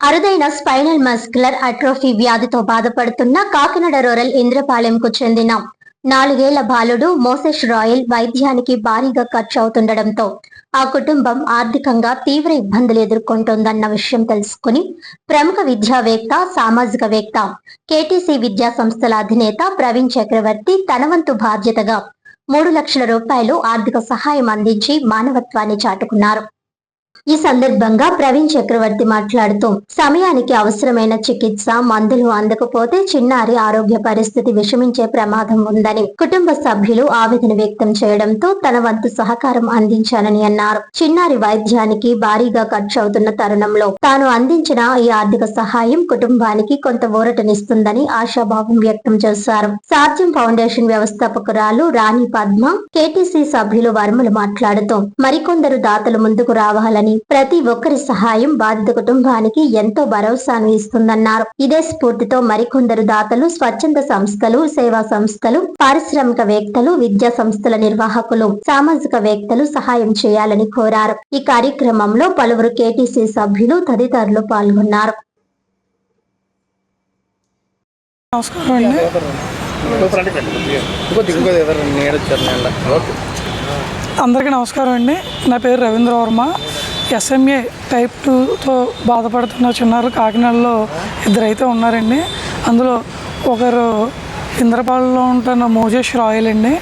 అరుదైన spinal muscular atrophy వ్యాధితో బాధపడుతున్న కాకినాడ రూరల్ ఇంద్రపాలెంకు చెందిన 4 ఏళ్ల బాలుడు మోసెస్ రాయల్ వైద్యానికి భారీగా ఖర్చు అవుతుండటంతో ఆ కుటుంబం ఆర్థికంగా తీవ్ర ఇబ్బందులు ఎదుర్కొంటోందన్న విషయం తెలుసుకుని ప్రముఖ విద్యావేత్త సామాజికవేత్త కేటీసీ విద్యా సంస్థల అధినేత ప్రవీణ్ చక్రవర్తి తన వంతు బాధ్యతగా 3 లక్షల రూపాయలు ఆర్థిక సహాయం అందించి మానవత్వాన్ని చాటుకున్నారు. ఈ సందర్భంగా ప్రవీణ్ చక్రవర్తి మాట్లాడుతూ సమయానికి అవసరమైన చికిత్స మందులు అందకపోతే చిన్నారి ఆరోగ్య పరిస్థితి విషమించే ప్రమాదం ఉందని కుటుంబ సభ్యులు ఆవేదన వ్యక్తం చేయడంతో తన వంతు సహకారం అందించానని అన్నారు. చిన్నారి వైద్యానికి భారీగా ఖర్చు అవుతున్న తరుణంలో తాను అందించిన ఈ ఆర్థిక సహాయం కుటుంబానికి కొంత ఊరటనిస్తుందని ఆశాభావం వ్యక్తం చేశారు. సాధ్యం ఫౌండేషన్ వ్యవస్థాపకురాలు రాణి పద్మ, కేటీసీ సభ్యులు వర్మలు మాట్లాడుతూ మరికొందరు దాతలు ముందుకు రావాలని, ప్రతి ఒక్కరి సహాయం బాధిత కుటుంబానికి ఎంతో భరోసాను ఇస్తుందన్నారు. ఇదే స్ఫూర్తితో మరికొందరు దాతలు, స్వచ్ఛంద సంస్థలు, సేవా సంస్థలు, పారిశ్రామికవేత్తలు, విద్యా సంస్థల నిర్వాహకులు, సామాజికవేత్తలు సహాయం చేయాలని కోరారు. ఈ కార్యక్రమంలో పలువురు కేటీసీ సభ్యులు తదితరులు పాల్గొన్నారు. అందరికీ నమస్కారం అండి. నా పేరు రవీంద్ర వర్మ. SMA టైప్ 2తో బాధపడుతున్న చిన్నారులు కాకినాడలో 2 అయితే ఉన్నారండి. అందులో ఒకరు ఇంద్రపాలెంలో ఉంటున్న మోసెస్ రాయల్ అండి.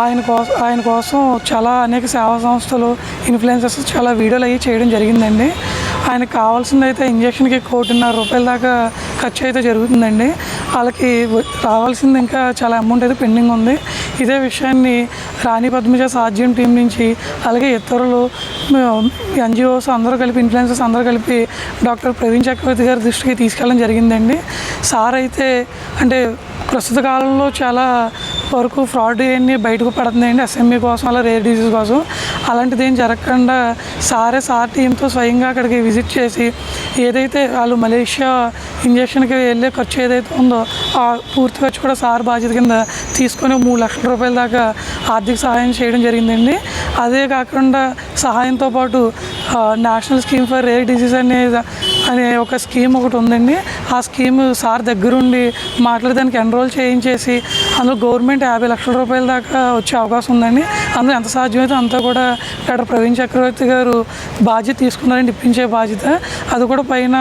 ఆయన కోసం చాలా అనేక సేవా సంస్థలు, ఇన్ఫ్లుయెన్సర్స్ చాలా వీడియోలు అవి చేయడం జరిగిందండి. ఆయనకు కావాల్సింది అయితే ఇంజక్షన్కి 1,50,00,000 రూపాయల దాకా ఖర్చు అయితే జరుగుతుందండి. వాళ్ళకి రావాల్సింది ఇంకా చాలా అమౌంట్ అయితే పెండింగ్ ఉంది. ఇదే విషయాన్ని రాణి పద్మజ సాధ్యం టీం నుంచి, అలాగే ఇతరులు NGOs అందరూ కలిపి, ఇన్ఫ్లుయెన్సర్స్ అందరూ కలిపి డాక్టర్ ప్రవీణ్ చక్రవర్తి గారి దృష్టికి తీసుకెళ్ళడం జరిగిందండి. సార్ అయితే అంటే ప్రస్తుత కాలంలో చాలా వరకు ఫ్రాడ్ అన్నీ బయటకు పడుతున్నాయండి. SMA కోసం, అలా రేర్ డిసీజ్ కోసం. అలాంటిది ఏం జరగకుండా సార్ టీంతో స్వయంగా అక్కడికి విజిట్ చేసి ఏదైతే వాళ్ళు మలేషియా ఇంజక్షన్కి వెళ్ళే ఖర్చు ఏదైతే ఉందో ఆ పూర్తి ఖర్చు కూడా సార్ బాధ్యత కింద తీసుకొని 3 లక్షల రూపాయల దాకా ఆర్థిక సహాయం చేయడం జరిగిందండి. అదే కాకుండా సహాయంతో పాటు national scheme for rare disease అనే ఒక స్కీమ్ ఒకటి ఉందండి. ఆ స్కీమ్ సార్ దగ్గరుండి మాట్లాడి దానికి ఎన్రోల్ చేయించేసి అందులో గవర్నమెంట్ 50 లక్షల రూపాయల దాకా వచ్చే అవకాశం ఉందండి. అందులో ఎంత సాధ్యమైతే అంతా కూడా డాక్టర్ ప్రవీణ్ చక్రవర్తి గారు బాధ్యత తీసుకున్నారండి, ఇప్పించే బాధ్యత. అది కూడా పైన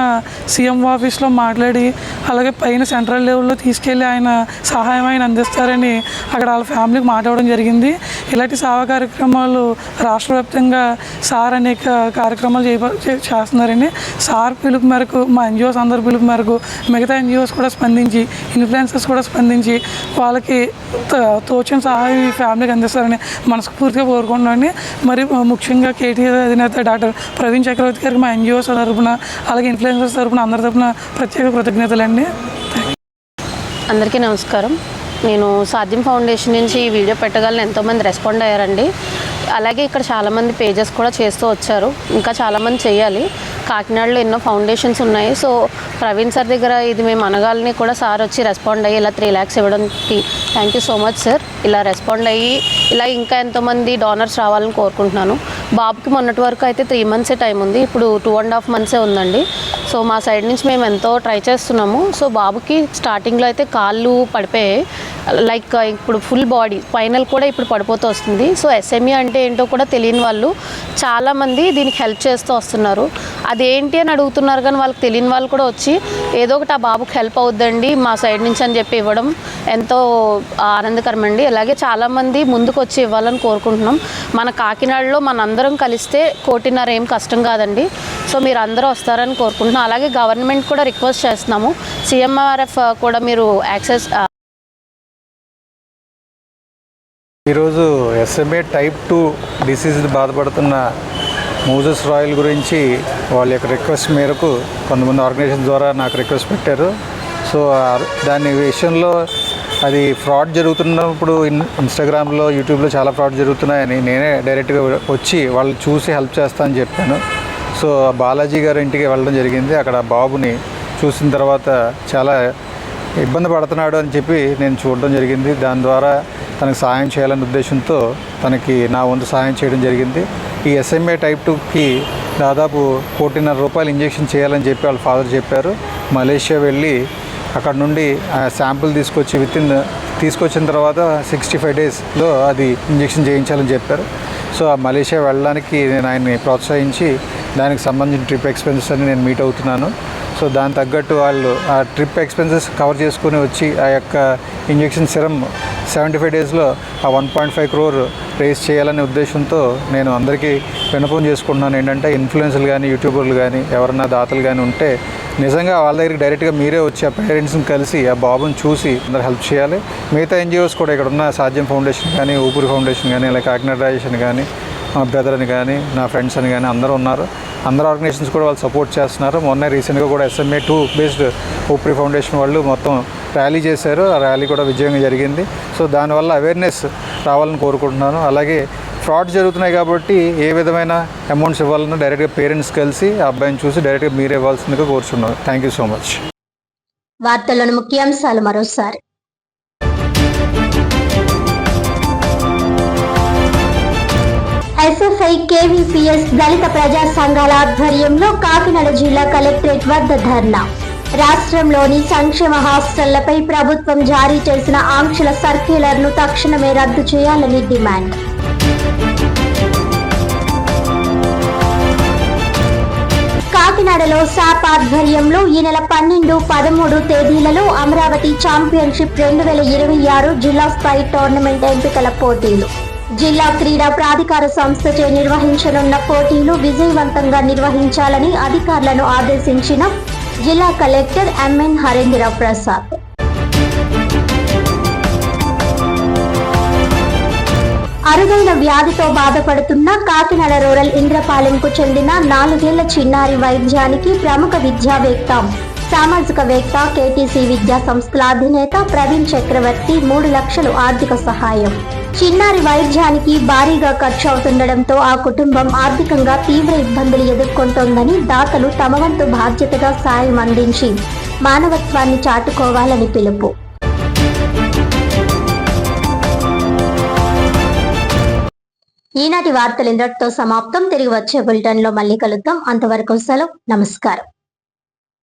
CM ఆఫీస్లో మాట్లాడి, అలాగే పైన సెంట్రల్ లెవెల్లో తీసుకెళ్ళి ఆయన సహాయం అందిస్తారని అక్కడ వాళ్ళ ఫ్యామిలీకి మాట్లాడడం జరిగింది. ఇలాంటి సేవా కార్యక్రమాలు రాష్ట్ర వ్యాప్తంగా సార్ అనేక కార్యక్రమాలు చేస్తున్నారండి. సార్ పిలుపు మేరకు, మా NGOs అందరి పిలుపు మేరకు మిగతా NGOs కూడా స్పందించి, ఇన్ఫ్లుయెన్సర్స్ కూడా స్పందించి వాళ్ళకి తోచిన సహాయం ఈ ఫ్యామిలీకి అందిస్తారని మనస్ఫూర్తిగా కోరుకుంటున్నాండి. మరి ముఖ్యంగా KT అధినేత డాక్టర్ ప్రవీణ్ చక్రవర్తి గారికి మా NGOs తరపున, అలాగే ఇన్ఫ్లుయెన్సర్స్ తరపున, అందరి తరపున ప్రత్యేక కృతజ్ఞతలండి. అందరికీ నమస్కారం. నేను సాధ్యం ఫౌండేషన్ నుంచి ఈ వీడియో పెట్టగలను ఎంతోమంది రెస్పాండ్ అయ్యారండి. అలాగే ఇక్కడ చాలామంది పేజెస్ కూడా చేస్తూ వచ్చారు, ఇంకా చాలామంది చేయాలి. కాకినాడలో ఎన్నో ఫౌండేషన్స్ ఉన్నాయి. సో ప్రవీణ్ సార్ దగ్గర ఇది మేము అనగాలని కూడా సార్ వచ్చి రెస్పాండ్ అయ్యి ఇలా 3 lakhs ఇవ్వడానికి thank you so much sir. ఇలా రెస్పాండ్ అయ్యి ఇలా ఇంకా ఎంతోమంది డోనర్స్ రావాలని కోరుకుంటున్నాను. బాబుకి మొన్నటి వరకు అయితే 3 months టైం ఉంది, ఇప్పుడు 2.5 months ఉందండి. సో మా సైడ్ నుంచి మేము ఎంతో ట్రై చేస్తున్నాము. సో బాబుకి స్టార్టింగ్లో అయితే కాళ్ళు పడిపోయాయి, లైక్ ఇప్పుడు ఫుల్ బాడీ, స్పైనల్ కూడా ఇప్పుడు పడిపోతూ వస్తుంది. సో SMA అంటే ఏంటో కూడా తెలియని వాళ్ళు చాలామంది దీనికి హెల్ప్ చేస్తూ వస్తున్నారు. అదేంటి అని అడుగుతున్నారు, కానీ వాళ్ళకి తెలియని వాళ్ళు కూడా వచ్చి ఏదో ఒకటి ఆ బాబుకి హెల్ప్ అవుద్దండి మా సైడ్ నుంచి అని చెప్పి ఇవ్వడం ఎంతో ఆనందకరం అండి. అలాగే చాలామంది ముందుకు వచ్చి ఇవ్వాలని కోరుకుంటున్నాం. మన కాకినాడలో మనందరం కలిస్తే 1,50,00,000 ఏం కష్టం కాదండి. సో మీరు అందరూ వస్తారని కోరుకుంటున్నాం. అలాగే గవర్నమెంట్ కూడా రిక్వెస్ట్ చేస్తున్నాము, CMRF కూడా మీరు యాక్సెస్. ఈరోజు SMA టైప్ 2 డిసీజ్ బాధపడుతున్న మోసెస్ రాయల్ గురించి వాళ్ళ యొక్క రిక్వెస్ట్ మేరకు కొంతమంది ఆర్గనైజేషన్ ద్వారా నాకు రిక్వెస్ట్ పెట్టారు. సో దాని విషయంలో అది ఫ్రాడ్ జరుగుతున్నప్పుడు ఇన్స్టాగ్రామ్లో, యూట్యూబ్లో చాలా ఫ్రాడ్ జరుగుతున్నాయని నేనే డైరెక్ట్గా వచ్చి వాళ్ళు చూసి హెల్ప్ చేస్తానని చెప్పాను. సో బాలాజీ గారి ఇంటికి వెళ్ళడం జరిగింది. అక్కడ బాబుని చూసిన తర్వాత చాలా ఇబ్బంది పడుతున్నాడు అని చెప్పి నేను చూడడం జరిగింది. దాని ద్వారా తనకు సహాయం చేయాలనే ఉద్దేశంతో తనకి నా వంతు సహాయం చేయడం జరిగింది. ఈ SMA టైప్ 2కి దాదాపు ₹1,50,00,000 ఇంజెక్షన్ చేయాలని చెప్పి వాళ్ళ ఫాదర్ చెప్పారు. మలేషియా వెళ్ళి అక్కడ నుండి శాంపుల్ తీసుకొచ్చిన తర్వాత 65 డేస్లో అది ఇంజెక్షన్ చేయించాలని చెప్పారు. సో ఆ మలేషియా వెళ్ళడానికి నేను ఆయన్ని ప్రోత్సహించి దానికి సంబంధించిన ట్రిప్ ఎక్స్పెన్సెస్ అని నేను మీట్ అవుతున్నాను. సో దాని తగ్గట్టు వాళ్ళు ఆ ట్రిప్ ఎక్స్పెన్సెస్ కవర్ చేసుకుని వచ్చి ఆ యొక్క ఇంజెక్షన్ సిరం 75 డేస్లో ఆ 1.5 crore రేస్ చేయాలనే ఉద్దేశంతో నేను అందరికీ విన్నపం చేసుకుంటున్నాను. ఏంటంటే ఇన్ఫ్లుయెన్సర్లు కానీ యూట్యూబర్లు కానీ ఎవరన్నా దాతలు కానీ ఉంటే నిజంగా వాళ్ళ దగ్గరికి డైరెక్ట్గా మీరే వచ్చి ఆ పేరెంట్స్ని కలిసి ఆ బాబుని చూసి అందరు హెల్ప్ చేయాలి. మిగతా NGOs కూడా ఇక్కడ ఉన్న సాధ్యం ఫౌండేషన్ కానీ, ఊపిరి ఫౌండేషన్ కానీ, ఇలా కాకినాడ రాజేషన్ కానీ, మా బ్రదర్ అని కానీ, నా ఫ్రెండ్స్ అని కానీ అందరూ ఉన్నారు. అందరు ఆర్గనైజేషన్స్ కూడా వాళ్ళు సపోర్ట్ చేస్తున్నారు. మొన్న రీసెంట్గా కూడా SMA 2 బేస్డ్ ఊపిరి ఫౌండేషన్ వాళ్ళు మొత్తం ర్యాలీ చేశారు. ఆ ర్యాలీ కూడా విజయంగా జరిగింది. సో దానివల్ల అవేర్నెస్ రావాలని కోరుకుంటున్నాను. అలాగే ఫ్రాడ్ జరుగుతున్నాయి కాబట్టి ఏ విధమైన అమౌంట్స్ ఇవ్వాలన్నా డైరెక్ట్గా పేరెంట్స్ కలిసి ఆ అబ్బాయిని చూసి డైరెక్ట్గా మీరే ఇవ్వాల్సిందిగా కోరుచున్నాను. Thank you so much. వార్తల్లోని ముఖ్యాంశాలు మరోసారి. SFI KVPS దళిత ప్రజా సంఘాల ఆధ్వర్యంలో కాకినాడ జిల్లా కలెక్టరేట్ వద్ద ధర్నా. రాష్ట్రంలోని సంక్షేమ హాస్టళ్లపై ప్రభుత్వం జారీ చేసిన ఆంక్షల సర్క్యులర్ను తక్షణమే రద్దు చేయాలని డిమాండ్. కాకినాడలో SAP ఆధ్వర్యంలో ఈ నెల 12, 13 తేదీలలో అమరావతి ఛాంపియన్షిప్ 2026 జిల్లా స్థాయి టోర్నమెంట్ ఎంపికల పోటీలు. జిల్లా క్రీడా ప్రాధికార సంస్థచే నిర్వహించనున్న పోటీలు విజయవంతంగా నిర్వహించాలని అధికారులను ఆదేశించిన జిల్లా కలెక్టర్ MN హరేంద్ర ప్రసాద్. అరుదైన వ్యాధితో బాధపడుతున్న కాకినాడ రూరల్ ఇంద్రపాలెంకు చెందిన 4 ఏళ్ల చిన్నారి వైద్యానికి ప్రముఖ విద్యావేత్త, సామాజికవేత్త, KTC విద్యా సంస్థల అధినేత ప్రవీణ్ చక్రవర్తి 3 లక్షలు ఆర్థిక సహాయం. చిన్నారి వైద్యానికి భారీగా ఖర్చు అవుతుండటంతో ఆ కుటుంబం ఆర్థికంగా తీవ్ర ఇబ్బందులు ఎదుర్కొంటోందని దాతలు తమ వంతు బాధ్యతగా సాయం అందించి మానవత్వాన్ని చాటుకోవాలని పిలుపు. ఈనాటి వార్తలు ఇంతటితో సమాప్తం. తిరిగి వచ్చే బులెటిన్ లో మళ్ళీ కలుద్దాం. అంతవరకు సెలవు. నమస్కారం.